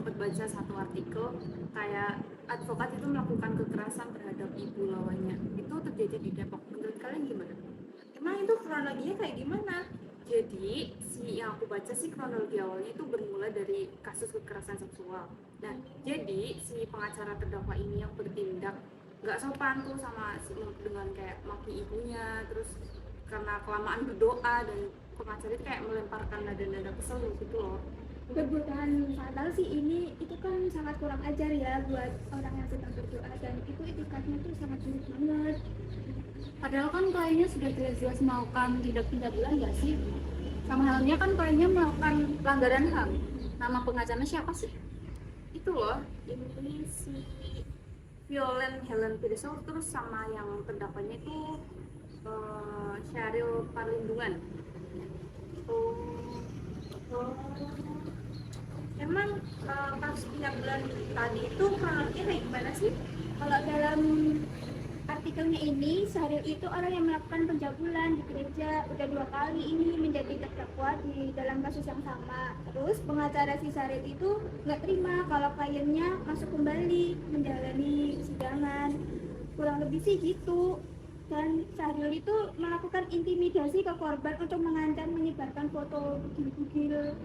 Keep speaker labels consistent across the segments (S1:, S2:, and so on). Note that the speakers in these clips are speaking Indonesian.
S1: sempat baca satu artikel kayak advokat itu melakukan kekerasan terhadap ibu lawannya. Itu terjadi di Depok. Menurut kalian gimana?
S2: Emang itu kronologinya kayak gimana?
S1: Jadi yang aku baca sih kronologi awalnya itu bermula dari kasus kekerasan seksual. Nah, jadi si pengacara terdakwa ini yang bertindak nggak sopan tuh sama dengan kayak maki ibunya, terus karena kelamaan berdoa dan pengacara itu kayak melemparkan nada-nada kesel gitu loh.
S3: Kebutuhan fatal sih ini itu kan sangat kurang ajar ya buat orang yang sedang berdoa, dan itu etikanya tuh sangat buruk banget.
S4: Padahal kan kliennya sudah jelas-jelas melakukan tindak pidana nggak sih? Sama halnya kan kliennya melakukan pelanggaran HAM. Nama pengacaranya siapa sih?
S1: Itu loh, ini si Violen Helen Peterson, terus sama yang terdakwanya itu Syahril Parlindungan.
S2: Emang kasus pencabulan tadi itu kronologinya kayak gimana sih?
S3: Kalau dalam artikelnya ini, Syahril itu orang yang melakukan pencabulan di gereja udah 2 kali ini menjadi terdakwa di dalam kasus yang sama. Terus pengacara si Syahril itu nggak terima kalau kliennya masuk kembali menjalani sidangan. Kurang lebih sih gitu. Dan Syahril itu melakukan intimidasi ke korban untuk mengancam menyebarkan foto bugil-bugil.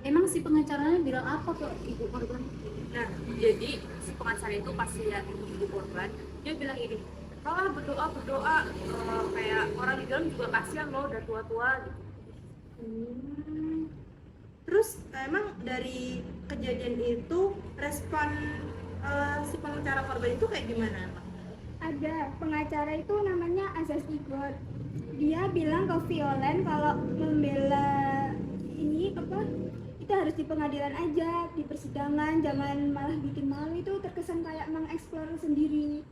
S4: Emang si pengacaranya bilang apa ke ibu korban?
S1: Nah, jadi si pengacara itu pas lihat ibu korban, dia bilang gini, "Kalau berdoa, kayak orang di dalam juga kasihan loh, udah tua-tua gitu."
S2: Terus emang dari kejadian itu respon si pengacara korban itu kayak gimana emang?
S3: Ada pengacara itu namanya Azaz Igor. Dia bilang ke Violen kalau membela ini itu harus di pengadilan aja, di persidangan, jangan malah bikin malu. Itu terkesan kayak mengeksplor sendiri.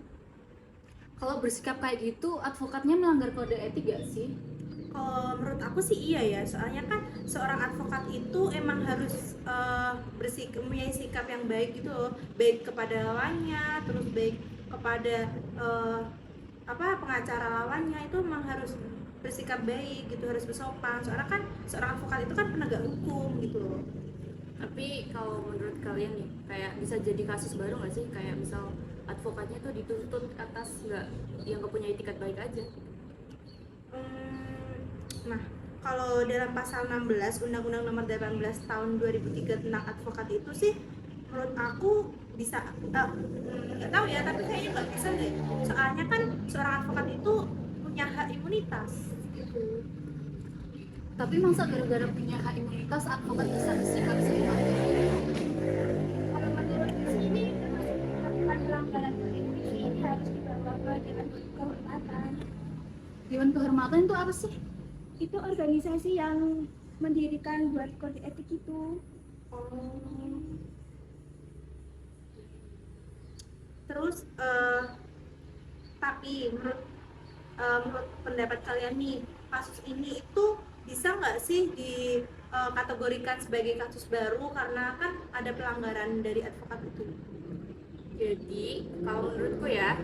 S4: Kalau bersikap kayak gitu, advokatnya melanggar kode etik gak sih?
S2: Kalau menurut aku sih iya ya, soalnya kan seorang advokat itu emang harus mempunyai sikap yang baik gitu loh, baik kepada lawannya, terus baik kepada pengacara lawannya, itu emang harus bersikap baik gitu, harus bersopan. Soalnya kan seorang advokat itu kan penegak hukum gitu loh.
S1: Tapi kalau menurut kalian nih, kayak bisa jadi kasus baru nggak sih? Kayak misal advokatnya tuh dituntut atas nggak punya etikat baik aja.
S2: Nah, kalau dalam pasal 16 Undang-Undang Nomor 18 Tahun 2003 tentang advokat itu sih menurut aku bisa, nggak tahu ya, tapi kayaknya nggak bisa deh. Soalnya kan seorang advokat itu punya hak imunitas gitu.
S4: Tapi masa gara-gara punya hak imunitas, advokat bisa bersikap seenaknya?
S3: Kalau menurut sini termasuk melakukan pelanggaran kode etik, ini harus dibawa ke Dewan Kehormatan.
S4: Dewan Kehormatan itu apa sih?
S3: Itu organisasi yang mendirikan buat kode etik itu.
S2: Terus tapi menurut pendapat kalian nih, kasus ini itu bisa nggak sih dikategorikan sebagai kasus baru karena kan ada pelanggaran dari advokat itu?
S1: Jadi kalau menurutku ya,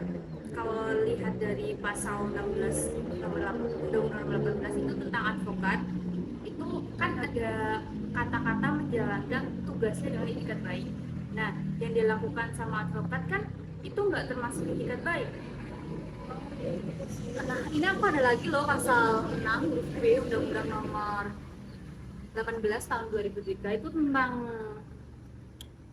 S1: kalau lihat dari pasal 16 nomor 8, Undang-Undang 18 itu tentang advokat, itu kan ada kata-kata menjalankan tugasnya dengan etikat baik. Nah, yang dilakukan sama advokat kan itu nggak termasuk etikat baik.
S4: Nah, ini aku ada lagi loh pasal 6 huruf B Undang-Undang Nomor 18 tahun 2003 itu tentang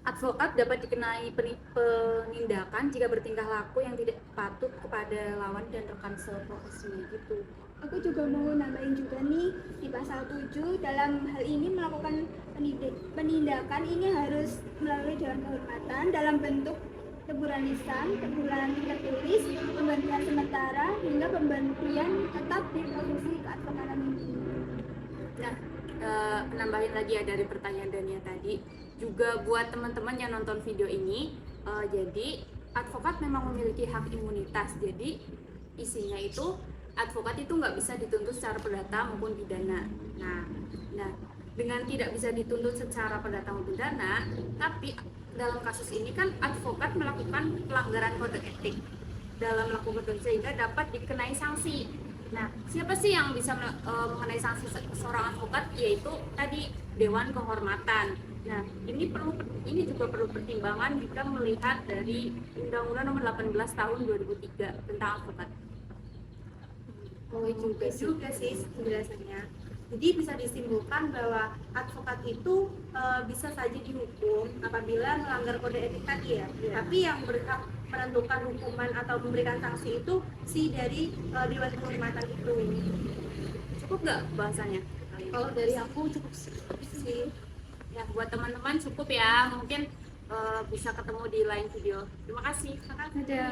S4: advokat dapat dikenai penindakan jika bertingkah laku yang tidak patut kepada lawan dan rekan seprofesinya gitu.
S3: Aku juga mau nambahin juga nih, di pasal 7 dalam hal ini melakukan penindakan ini harus melalui Dewan Kehormatan dalam bentuk teguran lisan, teguran tertulis, pemberhentian sementara, hingga pemberhentian tetap di profesi keadvokatan ini.
S1: Nah, nambahin lagi ya dari pertanyaan Dania tadi, juga buat teman-teman yang nonton video ini, jadi advokat memang memiliki hak imunitas. Jadi isinya itu advokat itu nggak bisa dituntut secara perdata maupun pidana. Nah, dengan tidak bisa dituntut secara perdata maupun pidana, tapi dalam kasus ini kan advokat melakukan pelanggaran kode etik dalam melakukan sehingga dapat dikenai sanksi. Nah, siapa sih yang bisa mengenai sanksi seorang advokat? Yaitu tadi Dewan Kehormatan. Nah, ini juga perlu pertimbangan jika melihat dari Undang-Undang Nomor 18 Tahun 2003 tentang advokat.
S4: Oh juga sih.
S2: Juga sih penjelasannya. Jadi bisa disimpulkan bahwa advokat itu bisa saja dihukum apabila melanggar kode etik tadi ya. Tapi yang berhak menentukan hukuman atau memberikan sanksi itu si dari Dewan Kehormatan itu.
S1: Cukup nggak bahasanya?
S4: Kalau dari aku cukup sih.
S1: Ya, buat teman-teman cukup ya. Mungkin bisa ketemu di lain video. Terima kasih.
S4: Ada.